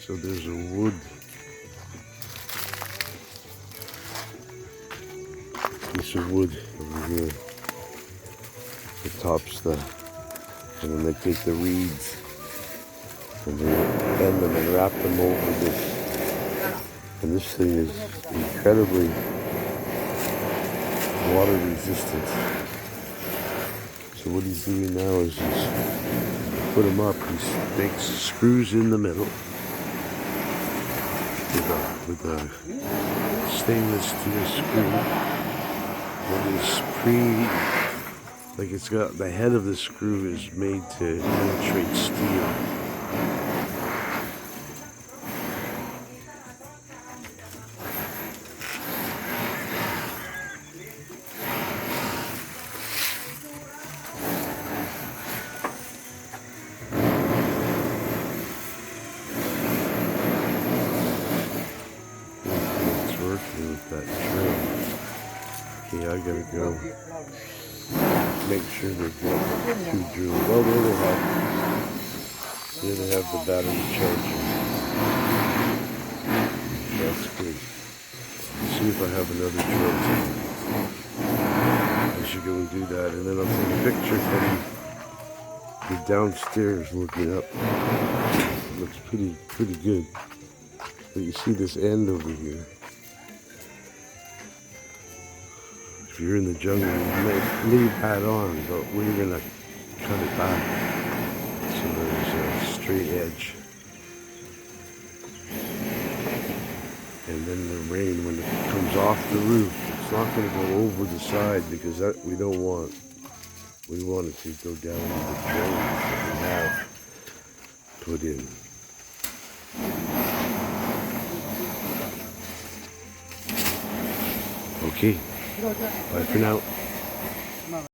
So there's a wood. Piece of wood over here. The tops the, and then they take the reeds and they bend them and wrap them over this. And this thing is incredibly water resistant. So what he's doing now is he's put them up. He makes screws in the middle with a stainless steel screw that is like it's got the head of the screw is made to penetrate steel. It's working with that drill. Okay, I gotta go make sure they've got 2 drills. Oh, there they have the battery charger. That's good. Let's see if I have another drill. I should go and do that, and then I'll take a picture from the downstairs looking up. It looks pretty good. But you see this end over here. If you're in the jungle, you may leave that on, but we're gonna cut it back so there's a straight edge. And then the rain, when it comes off the roof, it's not gonna go over the side because that we don't want. We want it to go down the drain that we have put in. Okay. Bye for now.